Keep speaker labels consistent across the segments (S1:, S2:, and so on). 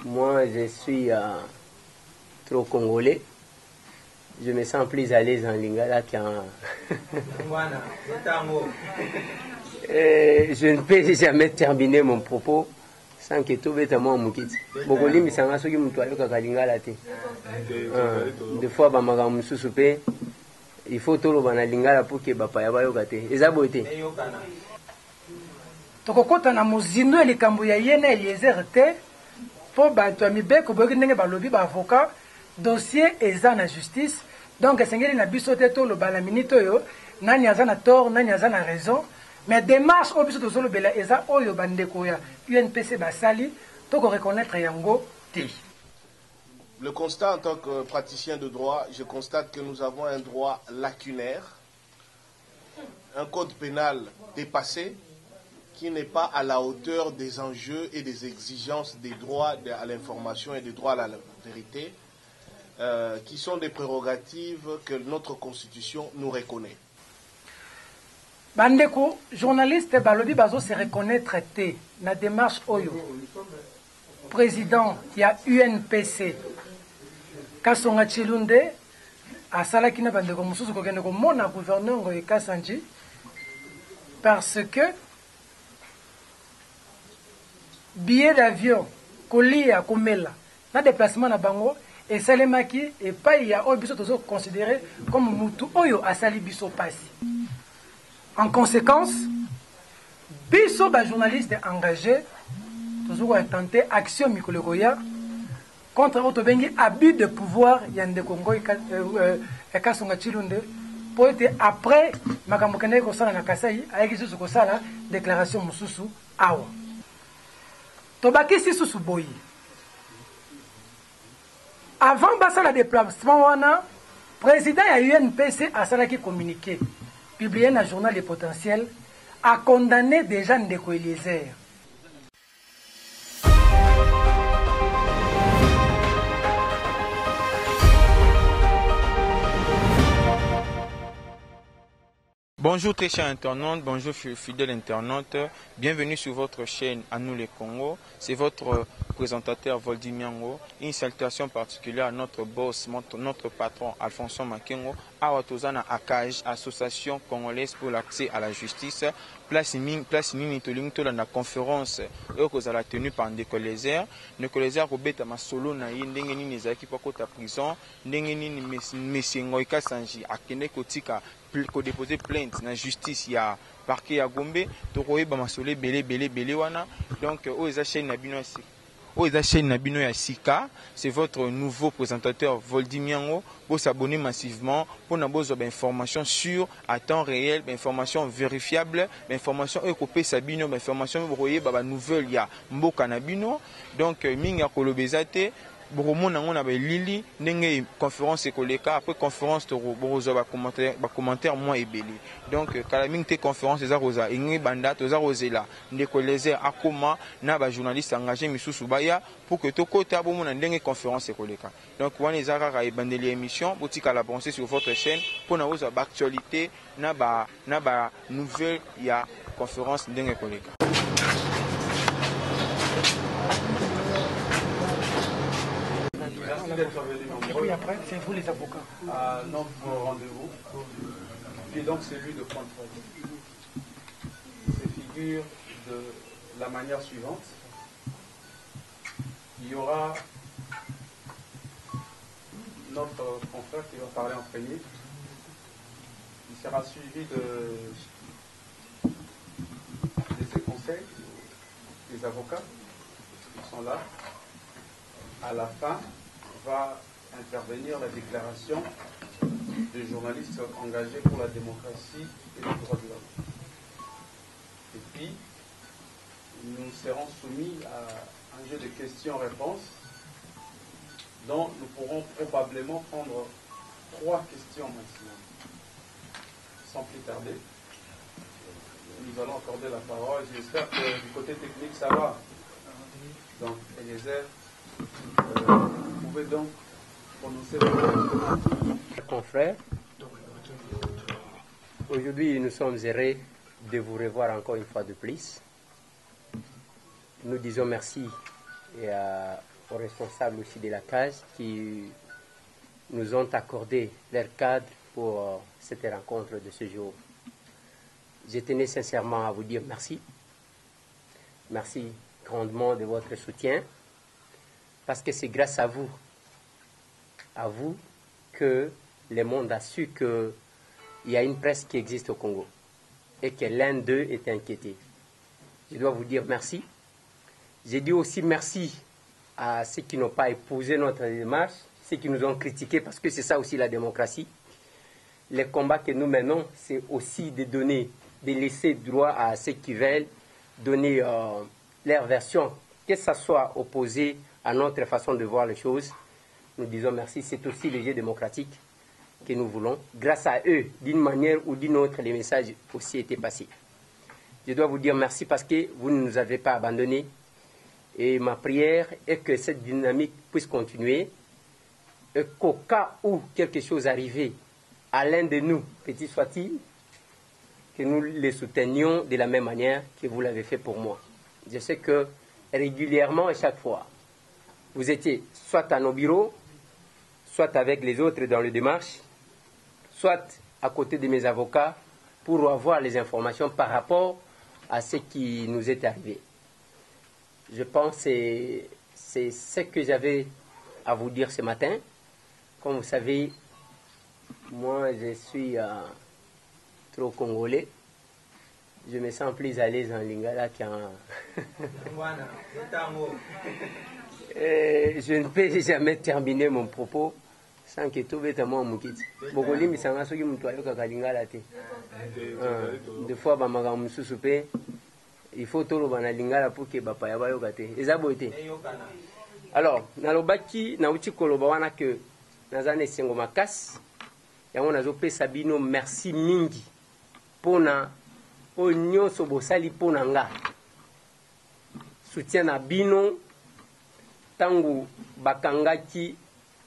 S1: Moi, je suis trop congolais. Je me sens plus à l'aise en lingala qu'en... Je ne peux jamais terminer mon propos sans que tout bête à moi moukiti. Bokoli misanga soki mutu ayoka kalingala te. Des fois ba makambo mususu pe il faut toloba na lingala pour que bapaya bayoka te. Eza boye te.
S2: Tokokota na mozindo ya likambo ya ye na Eliezer te po bato ya mibeko boyoki ndenge balobi ba avocat dossier eza na justice donc esengeli na biso te toloba na minute oyo nani aza na tort nani aza na raison mais démarche oyo biso tozolobela eza oyo bandeko ya UNPC basali toko reconnaître yango te.
S3: Le constat en tant que praticien de droit, je constate que nous avons un droit lacunaire, un code pénal dépassé, qui n'est pas à la hauteur des enjeux et des exigences des droits à l'information et des droits à la vérité, qui sont des prérogatives que notre Constitution nous reconnaît.
S2: Bandeko, journaliste balobi bazo se reconnaître te na démarche oyo. Président ya UNPC Kasonga Chilunde asalaki na bandeko mususu kokende komona gouverneur Ngoyi Kasanji parce que billet d'avion kolia komela na déplacement na bango esalemaki epai ya oyo biso tozo considéré comme mutu oyo asali biso pasi. En conséquence, biso ba journaliste engagé tozo ko tenter action mikolekoya contre Otobengi abus de pouvoir yande Congo Kasonga Chilunde pour être après makambo kende ko sala na Kasai ayeki susu ko sala déclaration mususu awa. Tobaki susu boyi. Avant basala déplacement wana président ya UNPC a salaki communiqué publié dans le journal Les Potentiels a condamné déjà Ndeko Eliezer.
S4: Bonjour très chers internautes, bonjour fidèles internautes, bienvenue sur votre chaîne À nous les Congo. C'est votre présentateur Voldy Miango. Une salutation particulière à notre boss, notre patron Alfonso Makengo, à Watozana ACAJ, Association Congolaise pour l'accès à la justice. Place Nini Tolinto la conférence la tenue par Ndeko Eliezer. Ndeko Eliezer Robeta Masolo na ndenge nini ezaki pakota prison, ndenge nini Monsieur Ngoyi Kasanji akende kotika ko déposer plainte na justice ya parquet ya Gombe to koyeba masolo belé wana. Donc oza chaîne na bino ya Sika, c'est votre nouveau présentateur Voldy Miango. Vous s'abonner massivement pour avoir des informations sûres à temps réel, des informations vérifiables, des informations écopées sabino, des informations nouvelles ya mboka na bino. Donc minga kolobezate Boromon a lili ndenge conférence ekoleka après conférence to bozo ba commentaire moins ebeli. Donc kalaming te conférence eza rosa ingi banda to za rosela Ndeko Eliezer akoma na ba journaliste engagé misusu baya pour que to kota bomona ndenge conférence ekoleka. Donc wana eza rara ebandeli émission botika la penser sur votre chaîne pour na oza ba actualité na ba nouvelle ya conférence ndenge ekoleka.
S2: Et puis après, c'est vous les avocats.
S5: À notre rendez-vous, qui est donc celui de prendre ces figures de la manière suivante. Il y aura notre confrère qui va parler en premier. Il sera suivi de ses conseils, des avocats qui sont là. À la fin, va intervenir la déclaration des journalistes engagés pour la démocratie et les droits de l'homme. Et puis, nous serons soumis à un jeu de questions-réponses dont nous pourrons probablement prendre 3 questions maximum. Sans plus tarder, nous allons accorder la parole. J'espère que du côté technique, ça va. Donc, Eliezer, vous pouvez donc prononcer votre
S1: confrère. Aujourd'hui, nous sommes heureux de vous revoir encore une fois de plus. Nous disons merci aux responsables aussi de la cage qui nous ont accordé leur cadre pour cette rencontre de ce jour. Je tenais sincèrement à vous dire merci. Merci grandement de votre soutien, parce que c'est grâce à vous que le monde a su qu'il y a une presse qui existe au Congo et que l'un d'eux est inquiété. Je dois vous dire merci. J'ai dit aussi merci à ceux qui n'ont pas épousé notre démarche, ceux qui nous ont critiqués, parce que c'est ça aussi la démocratie. Les combats que nous menons, c'est aussi de donner, de laisser droit à ceux qui veulent donner leur version, que ça soit opposé à notre façon de voir les choses. Nous disons merci, c'est aussi le jeu démocratique que nous voulons. Grâce à eux, d'une manière ou d'une autre, les messages aussi étaient passés. Je dois vous dire merci parce que vous ne nous avez pas abandonnés. Et ma prière est que cette dynamique puisse continuer et qu'au cas où quelque chose arrivait à l'un de nous, petit soit-il, que nous les soutenions de la même manière que vous l'avez fait pour moi. Je sais que régulièrement et chaque fois, vous étiez soit à nos bureaux, soit avec les autres dans les démarches, soit à côté de mes avocats pour avoir les informations par rapport à ce qui nous est arrivé. Je pense que c'est ce que j'avais à vous dire ce matin. Comme vous savez, moi je suis trop congolais. Je me sens plus à l'aise en lingala qu'en... Je ne peux jamais terminer mon propos sans que tout bête moi mukiti. Bokoli misanga soki mutu ayoka lingala te. Des fois ba makambo mususu pe il faut toloba na lingala pour que bapaya bayoka te. Eza boye te. Alors, nalobaki nauti koloba wana que nazane sengo makasi yango nazopesa bino merci mingi pona oyo nyonso bosali pona nga. Soutien na bino tangu bakangaki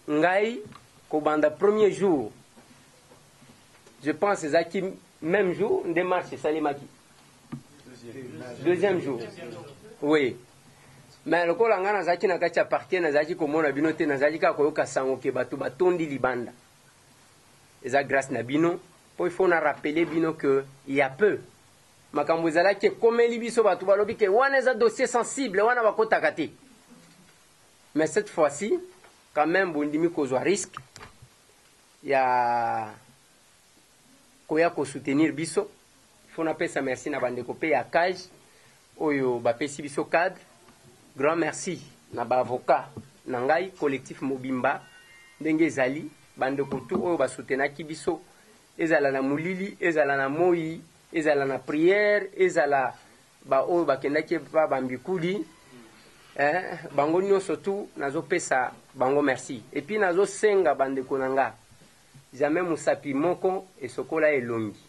S1: ngai kobanda premier jour. Je pense ezaki même jour démarche salimaki. Deuxième jour. Oui. Mais le kola nga nazaki na kati ya parquet nazaki komona bino te nazaki ka koyoka sango ke bato batondi libanda. Eza grâce na bino. Po il faut na rappeler bino que il y a peu makambo ezalaki ekomeli biso bato balobi ke wana eza dossier sensible wana bakotaka te. Mais cette fois-ci, quand même, bondimi kozwa risque. Il y a koya ko soutenir biso. Il faut na pesa merci na bandeko pe ya cage oyo bapesi biso cadre. Grand merci na ba avocat na ngai collectif Mobimba ndenge ezali bandeko tu oyo basoutenaki biso ezala na mulili ezala na moi ezala na prière ezala ba oyo bakendaki ba bambikuli bango nyonso tu nazopesa bango merci. Et puis nazosenga bandeko na nga jamais musapi moko esokola elongi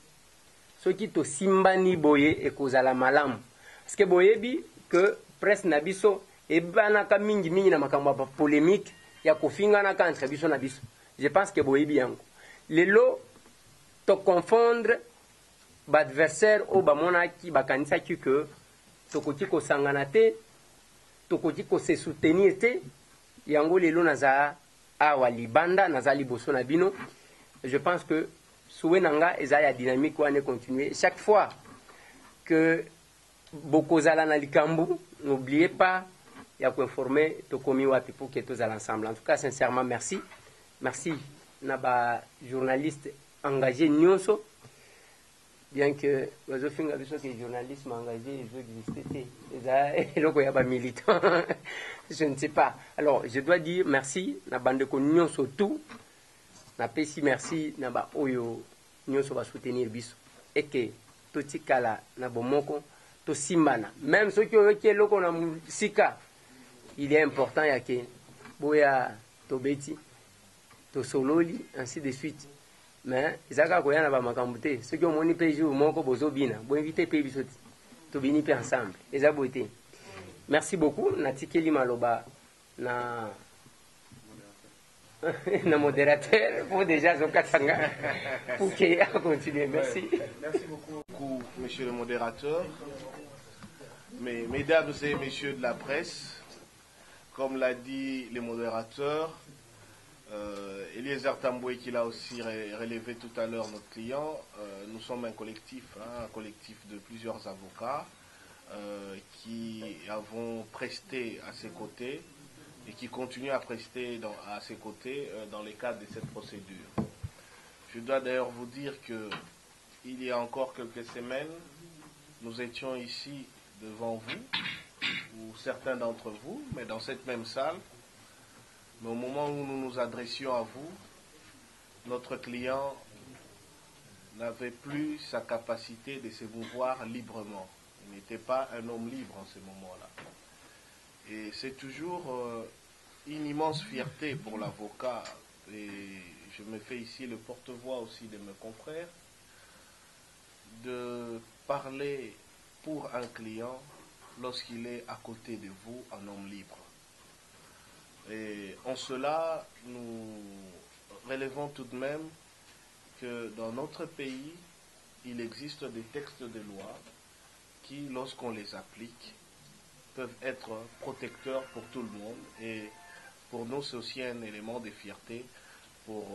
S1: soki tosimbani boye ekozala malamu parce que boyebi que presse na biso ebanaka mingi na makambo ya polémique ya kofinganaka entre biso na biso. Je pense que boyebi yango lelo to confondre baadversaire o bamonaki bakanisaki que tokoki kosangana te tokoki kose soutenir te yango lelo naza awa libanda naza liboso na bino. Je pense que souwe nanga eza ya dynamique wane continuer chaque fois que bokozala na likambu n'oubliez pas ya informer tokomi wapi pour que tous ensemble. En tout cas sincèrement merci na ba journaliste engagé nyonso bien que bazofinga biso que journalisme engagé existe eza eloko ya ba militant je ne sais pas. Alors je dois dire merci na bandeko nyonso tout na pesi merci na ba oyo nyonso ba soutenir biso et que totikala na bomoko to simbana même ceux qui ont eloko na sika il est important ya ke boya tobeti to sololi ainsi de suite. Mais ezaka koya na ba makambo te ceux qui ont moni pe jour moko bozobina bo inviter pe biso to bini pe ensemble eza boité. Merci beaucoup natikeli maloba na na modérateur pour déjà Zokatanga pour qu'il continue. Merci.
S3: Merci beaucoup, monsieur le modérateur. Mais mesdames et messieurs de la presse, comme l'a dit les modérateurs, Eliezer Tamboué qui l'a aussi relevé tout à l'heure, notre client, nous sommes un collectif de plusieurs avocats qui avons presté à ses côtés et qui continuent à prester à ses côtés dans le cadre de cette procédure. Je dois d'ailleurs vous dire que il y a encore quelques semaines, nous étions ici devant vous, ou certains d'entre vous, mais dans cette même salle. Mais au moment où nous nous adressions à vous, notre client n'avait plus sa capacité de se mouvoir librement. Il n'était pas un homme libre en ce moment-là. Et c'est toujours une immense fierté pour l'avocat, et je me fais ici le porte-voix aussi de mes confrères, de parler pour un client lorsqu'il est à côté de vous, un homme libre. Et en cela, nous relevons tout de même que dans notre pays, il existe des textes de loi qui, lorsqu'on les applique, peuvent être protecteurs pour tout le monde. Et pour nous, c'est aussi un élément de fierté pour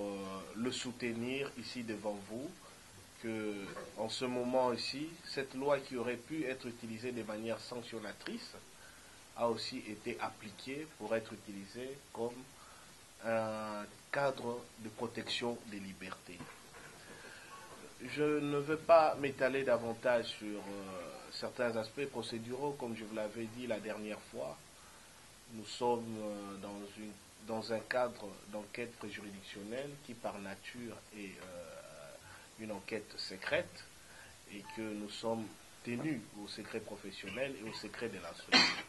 S3: le soutenir ici devant vous, que en ce moment ici, cette loi qui aurait pu être utilisée de manière sanctionnatrice a aussi été appliquée pour être utilisée comme un cadre de protection des libertés. Je ne veux pas m'étaler davantage sur certains aspects procéduraux, comme je vous l'avais dit la dernière fois. Nous sommes dans un cadre d'enquête préjuridictionnelle qui par nature est une enquête secrète et que nous sommes tenus au secret professionnel et au secret de l'instruction.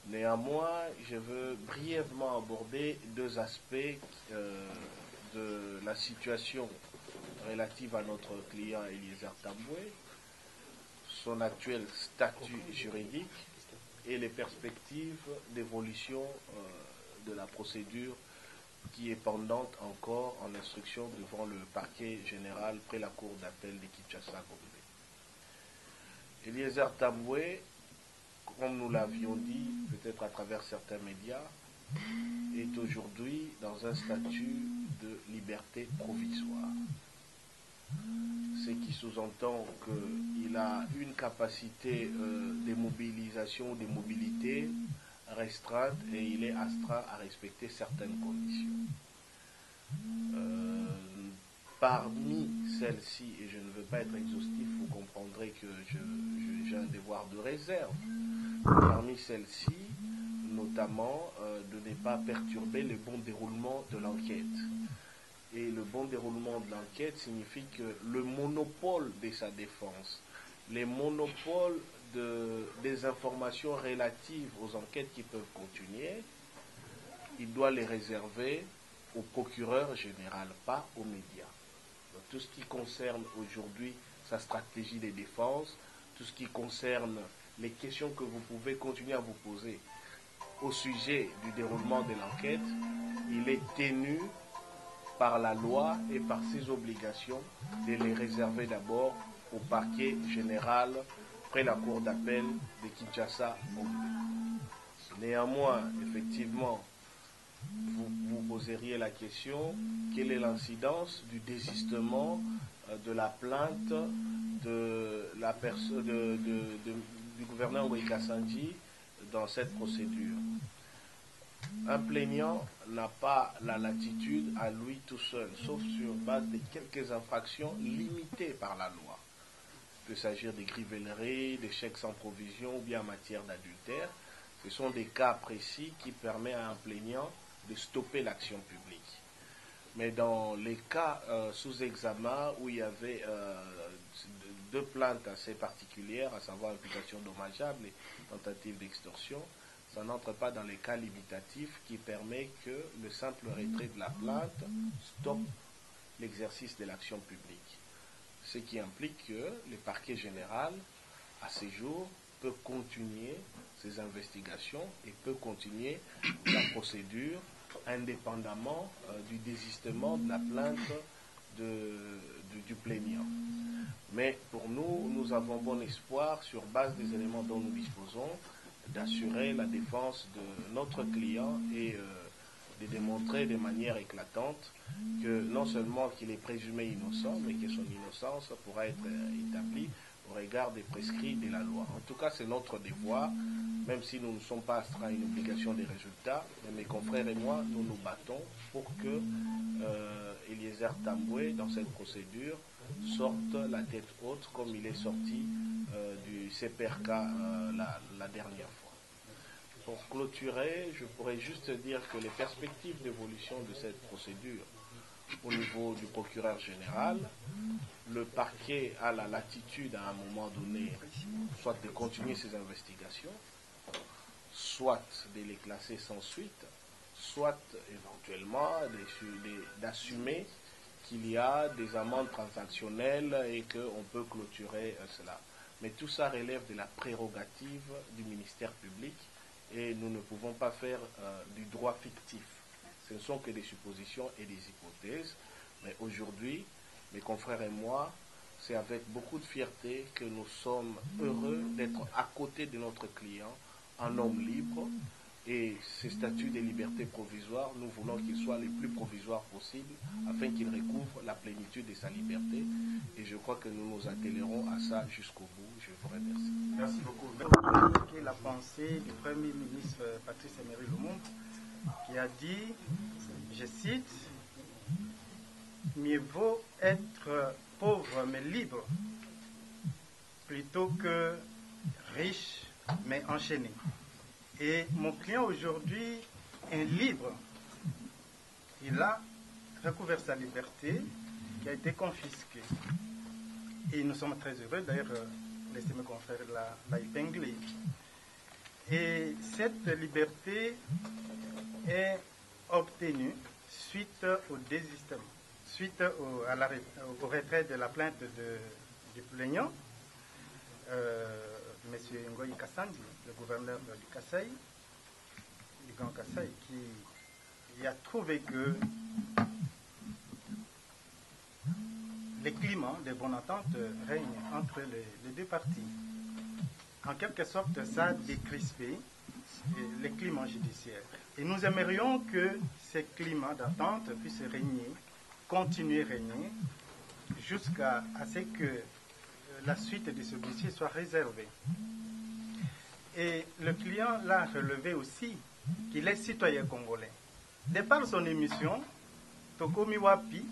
S3: Néanmoins, je veux brièvement aborder deux aspects de la situation relative à notre client Eliezer Tamboué, son actuel statut juridique et les perspectives d'évolution de la procédure qui est pendante encore en instruction devant le parquet général près la cour d'appel de Kinshasa-Gombe. Eliezer Tamboué, comme nous l'avions dit, peut-être à travers certains médias, est aujourd'hui dans un statut de liberté provisoire. Ce qui sous-entend qu'il a une capacité de mobilisation, de mobilité restreinte et il est astreint à respecter certaines conditions. Parmi celles-ci, et je ne veux pas être exhaustif, vous comprendrez que j'ai un devoir de réserve. Parmi celles-ci, notamment, de ne pas perturber le bon déroulement de l'enquête. Et le bon déroulement de l'enquête signifie que le monopole de sa défense, les monopoles des informations relatives aux enquêtes qui peuvent continuer, il doit les réserver au procureur général, pas aux médias. Donc, tout ce qui concerne aujourd'hui sa stratégie de défense, tout ce qui concerne les questions que vous pouvez continuer à vous poser au sujet du déroulement de l'enquête, il est tenu par la loi et par ses obligations de les réserver d'abord au parquet général près la cour d'appel de Kinshasa. Néanmoins, effectivement, vous poseriez la question, quelle est l'incidence du désistement de la plainte du gouverneur Ngoïka Sandji dans cette procédure? Un plaignant n'a pas la latitude à lui tout seul, sauf sur base de quelques infractions limitées par la loi. Il peut s'agir de grivelleries, de chèques sans provision ou bien en matière d'adultère. Ce sont des cas précis qui permettent à un plaignant de stopper l'action publique. Mais dans les cas sous examen où il y avait deux plaintes assez particulières, à savoir imputation dommageable et tentative d'extorsion, ça n'entre pas dans les cas limitatifs qui permet que le simple retrait de la plainte stoppe l'exercice de l'action publique. Ce qui implique que le parquet général, à ce jour, peut continuer ses investigations et peut continuer la procédure indépendamment du désistement de la plainte du plaignant. Mais pour nous, nous avons bon espoir, sur base des éléments dont nous disposons, d'assurer la défense de notre client et de démontrer de manière éclatante que non seulement qu'il est présumé innocent, mais que son innocence pourra être établie au regard des prescrits de la loi. En tout cas, c'est notre devoir, même si nous ne sommes pas astreints à une obligation des résultats, mais mes confrères et moi, nous nous battons pour que Eliezer Tambwe, dans cette procédure, sorte la tête haute comme il est sorti du CPRK la dernière fois. Pour clôturer, je pourrais juste dire que les perspectives d'évolution de cette procédure au niveau du procureur général, le parquet a la latitude à un moment donné, soit de continuer ses investigations, soit de les classer sans suite, soit éventuellement d'assumer qu'il y a des amendes transactionnelles et qu'on peut clôturer cela. Mais tout ça relève de la prérogative du ministère public et nous ne pouvons pas faire du droit fictif. Ce ne sont que des suppositions et des hypothèses. Mais aujourd'hui, mes confrères et moi, c'est avec beaucoup de fierté que nous sommes heureux d'être à côté de notre client, un homme libre. Et ces statuts de liberté provisoire, nous voulons qu'ils soient les plus provisoires possibles afin qu'il recouvre la plénitude de sa liberté. Et je crois que nous nous attellerons à ça jusqu'au bout. Je vous remercie.
S5: Merci beaucoup.
S6: La pensée du Premier ministre Patrice Emery Lumumba qui a dit, je cite, « Mieux vaut être pauvre mais libre plutôt que riche mais enchaîné. » Et mon client aujourd'hui est libre. Il a recouvert sa liberté qui a été confisquée. Et nous sommes très heureux, d'ailleurs, laissez mes confrères la épingler. Et cette liberté est obtenue suite au désistement, suite au retrait de la plainte du plaignant, M. Ngoyi Kasandi, le gouverneur du Kasaï, du Grand Kasaï, qui a trouvé que les climats de bonne entente règnent entre les deux parties. En quelque sorte, ça a décrispé les climats judiciaires. Et nous aimerions que ces climats d'attente puissent régner, continuer à régner, jusqu'à ce que la suite de ce dossier soit réservée. Et le client l'a relevé aussi qu'il est citoyen congolais. De par son émission, Tokomi Wapi,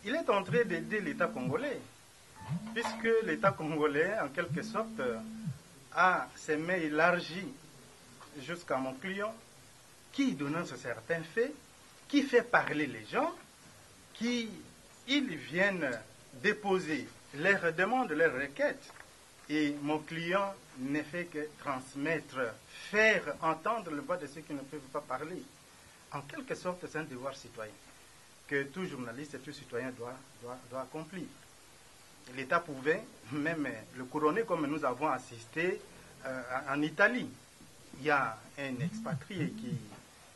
S6: il est en train d'aider l'État congolais, puisque l'État congolais, en quelque sorte, a ses mains élargies jusqu'à mon client, qui dénonce certains faits, qui fait parler les gens, qui ils viennent déposer leurs demandes, leurs requêtes, et mon client ne fait que transmettre, faire entendre le voix de ceux qui ne peuvent pas parler. En quelque sorte, c'est un devoir citoyen que tout journaliste et tout citoyen doit accomplir. L'État pouvait même le couronner comme nous avons assisté en Italie. Il y a un expatrié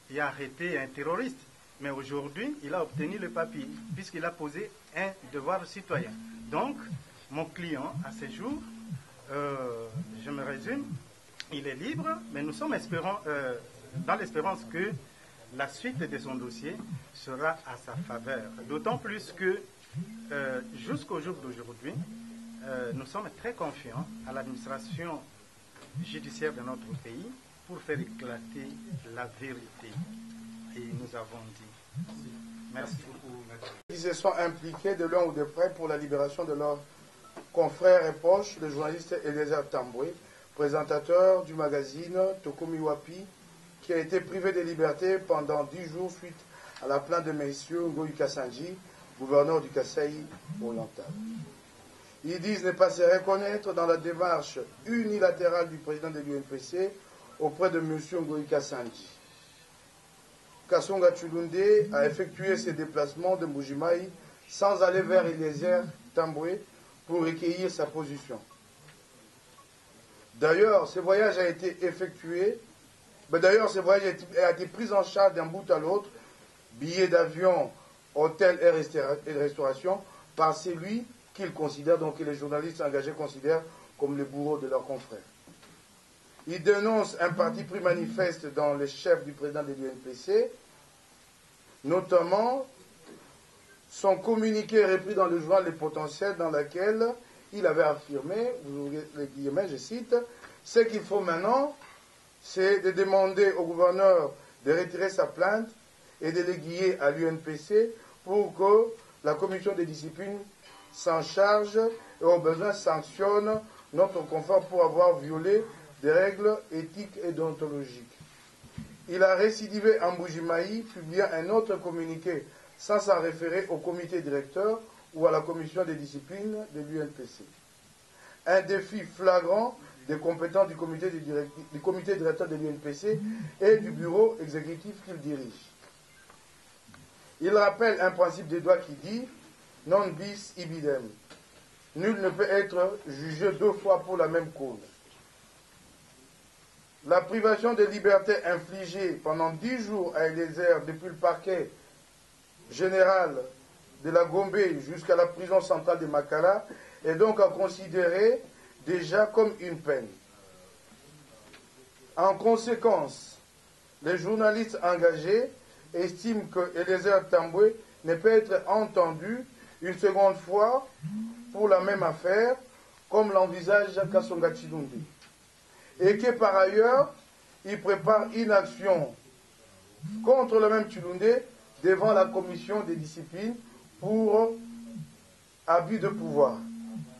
S6: qui a arrêté un terroriste, mais aujourd'hui, il a obtenu le papier puisqu'il a posé un devoir citoyen. Donc, mon client, à ce jour, je me résume, il est libre, mais nous sommes dans l'espérance que la suite de son dossier sera à sa faveur. D'autant plus que jusqu'au jour d'aujourd'hui, nous sommes très confiants à l'administration judiciaire de notre pays pour faire éclater la vérité. Et nous avons dit. Merci beaucoup.
S7: Ils se sont impliqués de loin ou de près pour la libération de leurs confrères et proches, le journaliste Eliezer Tambwe, présentateur du magazine Tokomi Wapi, qui a été privé de liberté pendant 10 jours suite à la plainte de M. Ngoyi Kasandi, gouverneur du Kasaï oriental. Ils disent ne pas se reconnaître dans la démarche unilatérale du président de l'UNPC auprès de M. Ngoyi Kasandi. Kasonga Tshilunde a effectué ses déplacements de Mbujimaï sans aller vers Eliezer Tambwe pour recueillir sa position. D'ailleurs, ce voyage a été effectué, a été pris en charge d'un bout à l'autre, billets d'avion, hôtel et restauration, par celui qu'ils considèrent, donc que les journalistes engagés considèrent comme le bourreau de leurs confrères. Il dénonce un parti pris manifeste dans le chef du président de l'UNPC, notamment son communiqué repris dans le journal Les Potentiels, dans lequel il avait affirmé, vous ouvrez les guillemets, je cite, « Ce qu'il faut maintenant, c'est de demander au gouverneur de retirer sa plainte et de l'aiguiller à l'UNPC pour que la commission de discipline s'en charge et au besoin sanctionne notre confrère pour avoir violé des règles éthiques et déontologiques. » Il a récidivé en Bujimaï, publiant un autre communiqué sans s'en référer au comité directeur ou à la commission de discipline de l'UNPC. Un défi flagrant des compétences du comité directeur de l'UNPC et du bureau exécutif qu'il dirige. Il rappelle un principe des droits qui dit « non bis ibidem ». Nul ne peut être jugé 2 fois pour la même cause. La privation de liberté infligée pendant 10 jours à Eliezer depuis le parquet général de la Gombe jusqu'à la prison centrale de Makala est donc à considérer déjà comme une peine. En conséquence, les journalistes engagés estiment que Eliezer Tambwe ne peut être entendu une seconde fois pour la même affaire, comme l'envisage Kasonga Chilunde, et que par ailleurs, il prépare une action contre le même Chilunde devant la commission des disciplines pour abus de pouvoir.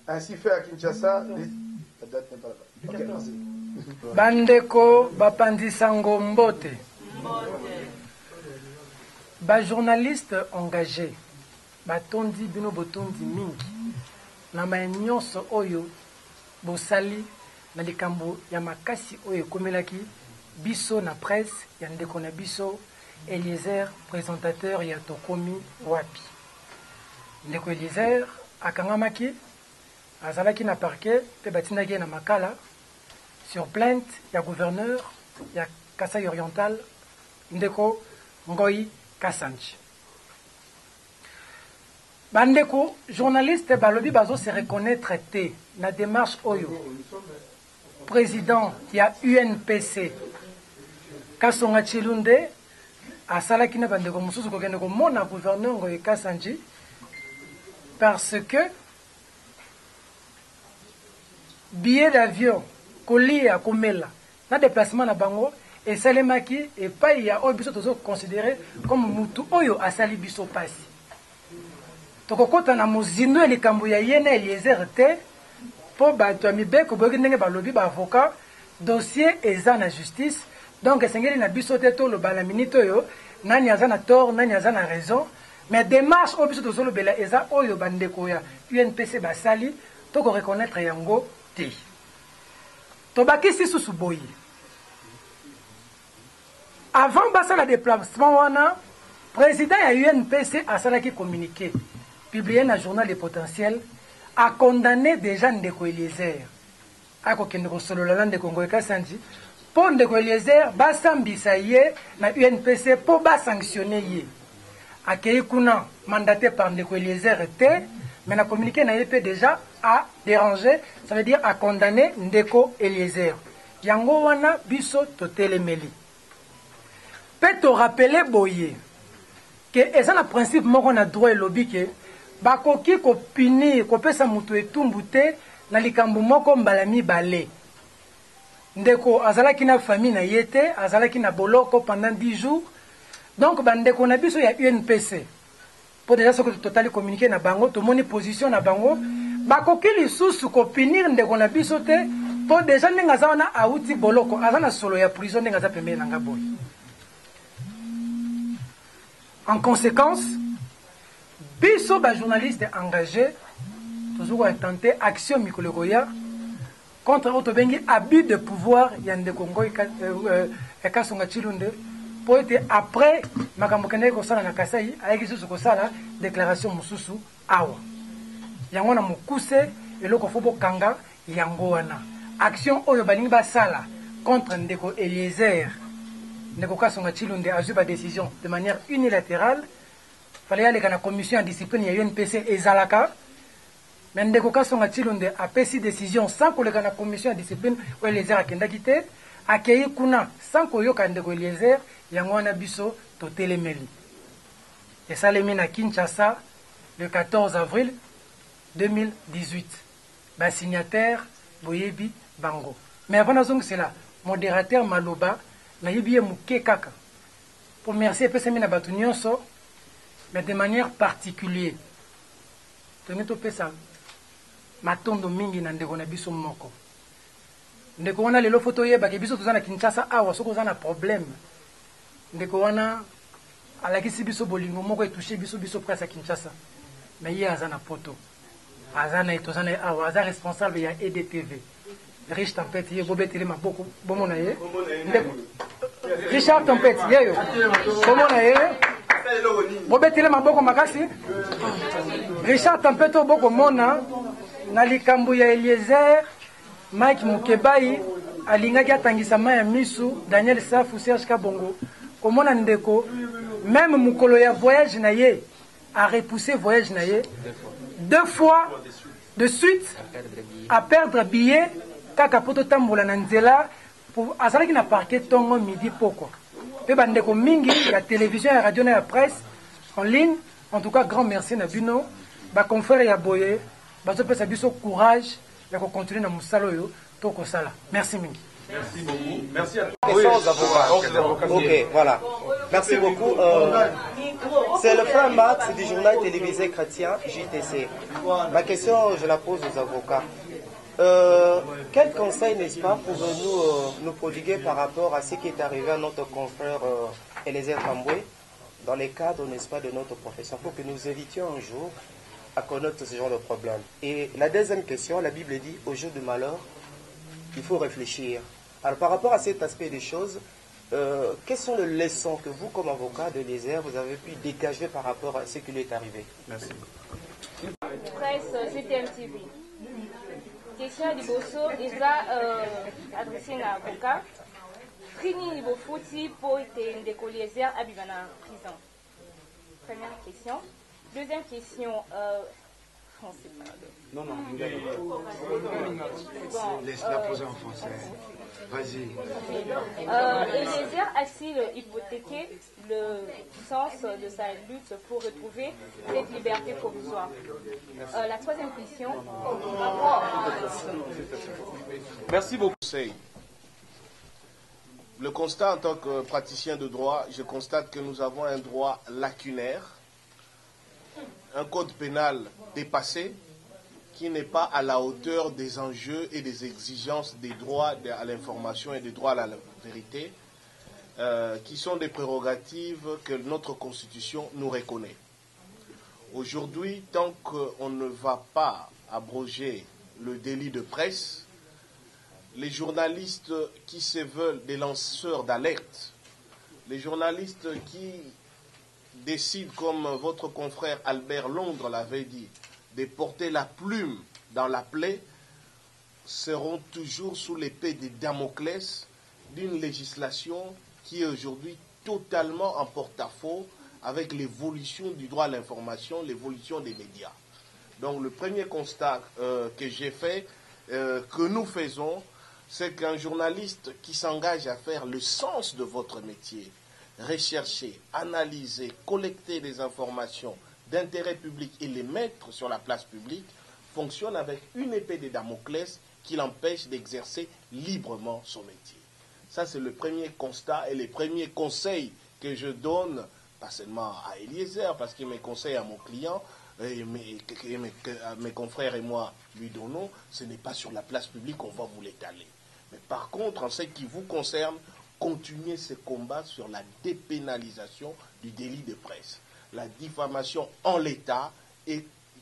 S7: Ainsi fait à Kinshasa. La date n'est pas là-bas. Okay, merci.
S2: Bandeko Bapandisango Mbote. Ba journaliste engagé. Batondi bino botondi mingi. Na nyonso oyo bosali na likambo ya makasi oyo komelaki biso na presse ya ndeko na biso Eliezer, présentateur ya Tokomi Wapi. Ndeko Eliezer akangamaki azalaki na parquet pe batindaki na Makala sur plainte ya gouverneur ya Kasai Oriental ndeko Ngoi Kasanji. Bandeko journaliste balobi bazo se reconnaître te na démarche oyo président ya UNPC Kasonga Chilunde asalaki na bandeko mosusu kokende komona gouverneur Ngoi Kasanji parce que billet d'avion kolia komela na déplacement na bango esalemaki epai ya oyo biso tozo considéré comme mutu oyo asali biso pasi. Tokokota na mozindo ya likambo ya yene Eliezer te po bato ya mibeko boyoki ndenge balobi ba avocat dossier eza na justice donc esengeli na biso te toloba na minute oyo nani aza na tort nani aza na raison mais démarche oyo biso tozolobela eza oyo bandeko ya UNPC basali toko reconnaître yango te. Tobakisi susu boye avant basala déplacement wana président ya UNPC asalaki communiqué publié dans le journal Les Potentiels, a condamné déjà Ndeko Eliezer. A kokende ko solola Ndeko Ngoi Kasanji pour Ndeko Eliezer basambisa ye na UNPC pour ba sanctionner ye. Akei kuna mandaté par Ndeko Eliezer te, mais na communiqué na EP déjà a dérangé, ça veut dire a condamné Ndeko Eliezer. Yango wana biso totelemeli. Peut te rappeler boye que eza na principe moko na droit elobi ke bakoki ko punir ko pesa mutu etumbu te na likambo moko mbala mibale. Ndeko azalaki na famille na yete, azalaki na boloko pendant 10 jours. Donc bandeko na biso ya UNPC pour déjà ce que totali communiquer na bango to moni position na bango bakoki lisusu ko punir ndeko na biso te pour déjà ndenga za wana auti boloko azana solo ya prison ndenga za pembeni na ngaboy. En conséquence, biso ba journaliste engagé toujours tenté action mikologoya contre autobengi abus de pouvoir yande Ngoi Kasonga Chilunde pour être après makambo kende ko sala na Kasai ayeki susu ko sala déclaration mususu awa yango na mukuse eloko fobo kanga yango wana action oyo balingi basala contre Ndeko Eliezer Ndeko Kasonga Chilunde a eu ba décision de manière unilatérale. Fallait aller à la commission de discipline ya UNPC ezalaka mais ndeko Kasonga Tshilonde a pris décision sans que la commission de discipline ou Eliezer akenda kite accueilli kuna sans que yoka ndeko Eliezer yango wana biso totelemeli. Et ça les mis à Kinshasa le 14 avril 2018. Ba signataire Boyebi Bango. Mais avant d'azong cela, modérateur Maloba na yebi muke kaka. Pour remercier pesemi na batu nyonso, mais de manière particulière. Toneto pesa matondo mingi na ndeko na biso moko. Ndeko wana lelo photo yeba ke biso tozana Kinshasa awa soko zana problème. Ndeko wana alakisi biso bolingo moko etouché biso presse à Kinshasa. Mais il y a azana poto. Azana etozana awa azana responsable ya EDTV. Riche Tempête ye bobetele maboko bomona ye. Richard Tempête ye yo. Bomona ye. Bobetele maboko makasi. Richard Tempête boko mona na likambo ya Eliezer Mike Mukebai alingaki atangisa ya misu Daniel Safu Serge Kabongo komona ndeko même mukolo ya voyage na ye a repoussé voyage na ye 2 fois de suite à perdre billet kaka poto tambola na nzela pour azalaki na parquet tongo midi poko pe bandeko mingi ya télévision ya radio na ya presse en ligne. En tout cas grand merci na bino ba confrère ya boye bazo pesa biso courage ya ko continuer na musalo yo toko sala. Merci mingi.
S8: Merci beaucoup. Merci à tous.
S9: Ok, voilà. Merci beaucoup. C'est le frère Max du journal télévisé chrétien JTC. Ma question, je la pose aux avocats. Quel conseil, n'est-ce pas, pouvez-nous nous prodiguer par rapport à ce qui est arrivé à notre confrère Eliezer Tambwe dans les cadres, n'est-ce pas, de notre profession, pour que nous évitions un jour à connaître ce genre de problème. Et la deuxième question, la Bible dit, au jour du malheur, il faut réfléchir. Alors par rapport à cet aspect des choses, quelles sont les leçons que vous, comme avocat de l'Eliezer, vous avez pu dégager par rapport à ce qui lui est arrivé? Merci.
S10: Presse CTM TV. Question du bosso est adressée à l'avocat. Fini niveau fouti pour être Eliezer à Bibana prison. Première question. Deuxième question. On sait pas.
S8: Non.
S7: Laisse-la poser en français. Vas-y.
S10: Eliezer a-t-il hypothéqué le sens de sa lutte pour retrouver cette liberté provisoire? La troisième question.
S3: Merci beaucoup. Le constat en tant que praticien de droit, je constate que nous avons un droit lacunaire, un code pénal dépassé, qui n'est pas à la hauteur des enjeux et des exigences des droits à l'information et des droits à la vérité, qui sont des prérogatives que notre Constitution nous reconnaît. Aujourd'hui, tant qu'on ne va pas abroger le délit de presse, les journalistes qui se veulent des lanceurs d'alerte, les journalistes qui décident, comme votre confrère Albert Londres l'avait dit, de porter la plume dans la plaie, seront toujours sous l'épée de Damoclès d'une législation qui est aujourd'hui totalement en porte-à-faux avec l'évolution du droit à l'information, l'évolution des médias. Donc le premier constat que j'ai fait, que nous faisons, c'est qu'un journaliste qui s'engage à faire le sens de votre métier, rechercher, analyser, collecter des informations d'intérêt public et les mettre sur la place publique, fonctionne avec une épée de Damoclès qui l'empêche d'exercer librement son métier. Ça, c'est le premier constat et les premiers conseils que je donne, pas seulement à Eliezer, parce qu'il me conseille à mon client, et mes confrères et moi lui donnons, ce n'est pas sur la place publique qu'on va vous l'étaler. Mais par contre, en ce qui vous concerne, continuez ce combat sur la dépénalisation du délit de presse. La diffamation en l'état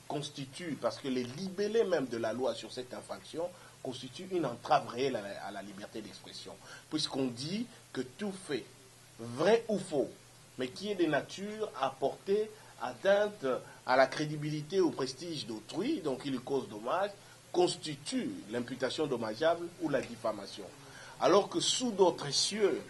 S3: constitue, parce que les libellés même de la loi sur cette infraction constituent une entrave réelle à la liberté d'expression. Puisqu'on dit que tout fait, vrai ou faux, mais qui est de nature à porter atteinte à la crédibilité ou au prestige d'autrui, donc il lui cause dommage, constitue l'imputation dommageable ou la diffamation. Alors que sous d'autres cieux,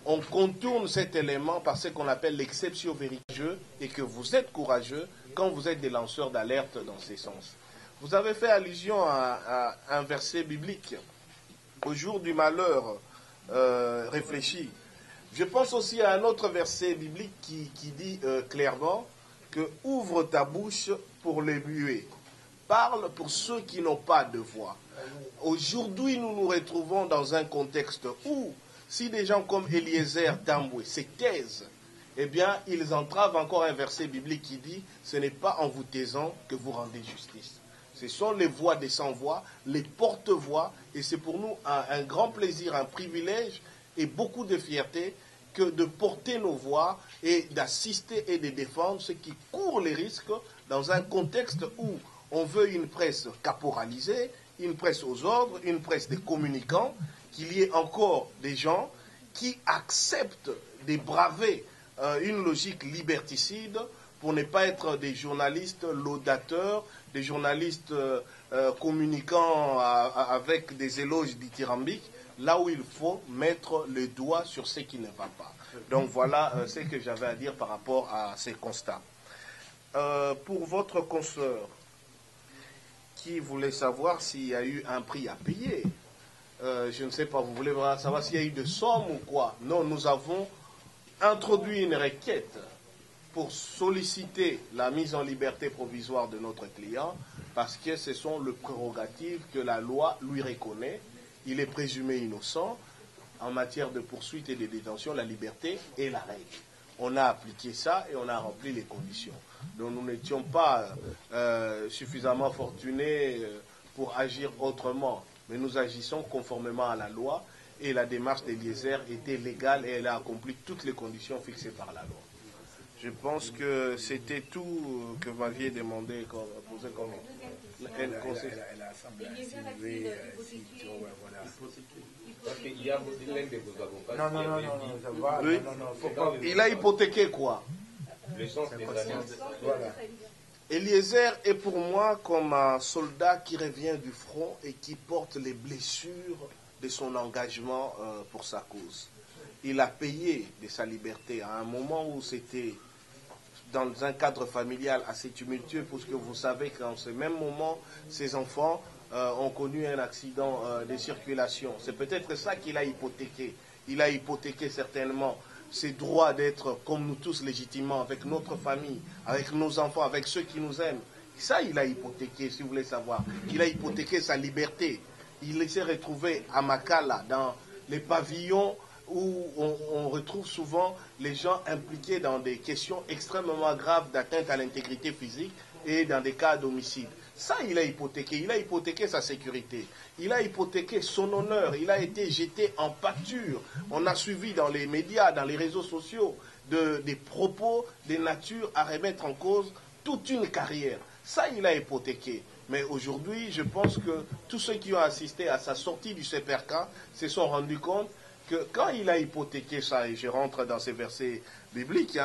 S3: on contourne cet élément par ce qu'on appelle l'exception veritueuse et que vous êtes courageux quand vous êtes des lanceurs d'alerte dans ces sens. Vous avez fait allusion à un verset biblique. Au jour du malheur, réfléchis. Je pense aussi à un autre verset biblique qui dit clairement que ouvre ta bouche pour les muets. Parle pour ceux qui n'ont pas de voix. Aujourd'hui, nous nous retrouvons dans un contexte où, si des gens comme Eliezer Tambwe se taisent, eh bien, ils entravent encore un verset biblique qui dit « Ce n'est pas en vous taisant que vous rendez justice ». Ce sont les voix des sans-voix, les porte-voix, et c'est pour nous un grand plaisir, un privilège et beaucoup de fierté que de porter nos voix et d'assister et de défendre ceux qui courent les risques dans un contexte où on veut une presse caporalisée, une presse aux ordres, une presse des communicants, qu'il y ait encore des gens qui acceptent de braver une logique liberticide pour ne pas être des journalistes laudateurs, des journalistes communiquant avec des éloges dithyrambiques, là où il faut mettre le doigt sur ce qui ne va pas. Donc voilà ce que j'avais à dire par rapport à ces constats. Pour votre consoeur, qui voulait savoir s'il y a eu un prix à payer, je ne sais pas, vous voulez savoir s'il y a eu de somme ou quoi? Non, nous avons introduit une requête pour solliciter la mise en liberté provisoire de notre client, parce que ce sont les prérogatives que la loi lui reconnaît. Il est présumé innocent. En matière de poursuite et de détention, la liberté est la règle. On a appliqué ça et on a rempli les conditions. Donc nous n'étions pas suffisamment fortunés pour agir autrement, mais nous agissons conformément à la loi et la démarche d'Eliezer était légale et elle a accompli toutes les conditions fixées par la loi. Je pense que c'était tout que vous m'aviez demandé, posé comme conseil.
S1: Elle a semblé insinuer voilà. Parce qu'il y a l'un de vos avocats.
S3: Non, il a hypothéqué quoi?
S1: Le sens des alliances. Voilà.
S3: Eliezer est pour moi comme un soldat qui revient du front et qui porte les blessures de son engagement pour sa cause. Il a payé de sa liberté à un moment où c'était dans un cadre familial assez tumultueux, parce que vous savez qu'en ce même moment, ses enfants ont connu un accident de circulation. C'est peut-être ça qu'il a hypothéqué. Il a hypothéqué certainement ses droits d'être comme nous tous légitimement, avec notre famille, avec nos enfants, avec ceux qui nous aiment. Ça, il a hypothéqué, si vous voulez savoir. Il a hypothéqué sa liberté. Il s'est retrouvé à Makala, dans les pavillons où on retrouve souvent les gens impliqués dans des questions extrêmement graves d'atteinte à l'intégrité physique et dans des cas d'homicide. Ça, il a hypothéqué sa sécurité, il a hypothéqué son honneur, il a été jeté en pâture. On a suivi dans les médias, dans les réseaux sociaux, des propos, des natures à remettre en cause toute une carrière. Ça, il a hypothéqué. Mais aujourd'hui, je pense que tous ceux qui ont assisté à sa sortie du CPRK se sont rendus compte que quand il a hypothéqué ça, et je rentre dans ces versets bibliques,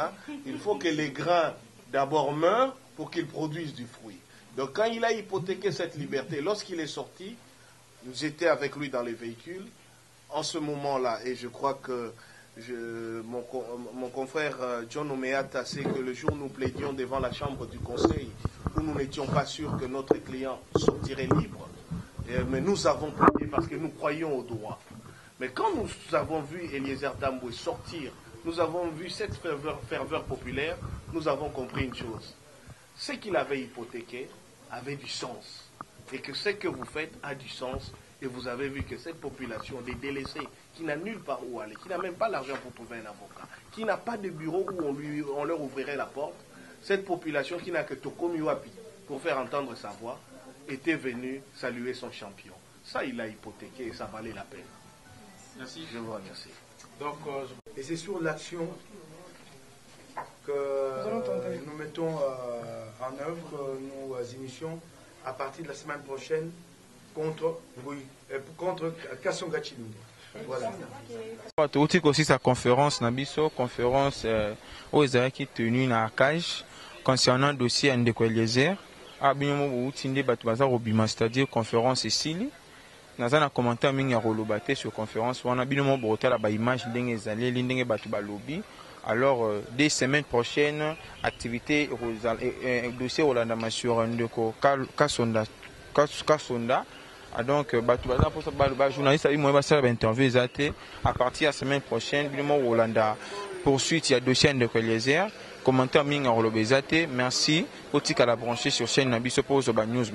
S3: il faut que les grains d'abord meurent pour qu'ils produisent du fruit. Donc quand il a hypothéqué cette liberté, lorsqu'il est sorti, j'étais avec lui dans les véhicules, en ce moment-là, et je crois que mon confrère John Omeata sait que le jour où nous plaidions devant la chambre du conseil, où nous n'étions pas sûrs que notre client sortirait libre, mais nous avons plaidé parce que nous croyons au droit. Mais quand nous avons vu Eliezer Tambwe sortir, nous avons vu cette ferveur populaire, nous avons compris une chose. Ce qu'il avait hypothéqué avait du sens. Et que ce que vous faites a du sens. Et vous avez vu que cette population des délaissés, qui n'a nulle part où aller, qui n'a même pas l'argent pour trouver un avocat, qui n'a pas de bureau où on leur ouvrirait la porte, cette population qui n'a que Tokomi Wapi pour faire entendre sa voix, était venue saluer son champion. Ça, il a hypothéqué et ça valait la peine.
S5: Merci.
S3: Je vous remercie.
S5: Donc,
S7: et c'est sur l'action que nous mettons en œuvre nos émissions à partir de la semaine prochaine contre Kasonga Chilunga. Voilà.
S4: Touti aussi sa conférence Nabiso, conférence aux qui tenue na cage concernant le dossier Ndeko Eliezer. Abinomo Boutinde Batoubaza Robima, c'est-à-dire conférence Sili. Nous avons commenté à Minga Rolobate sur conférence. On a binomo broté la image d'Enge Zalé, l'Indenge Batouba-Lobi. Alors, des semaines prochaines, activité dossier Rolanda sur Ndeko Kasonda. Donc, journaliste interview à partir de la semaine prochaine, Hollanda poursuite, il y a dossier de Collésière, commentaire Minga Rolobezate, merci, Otika la brancher sur chaîne Nabiso Pose News.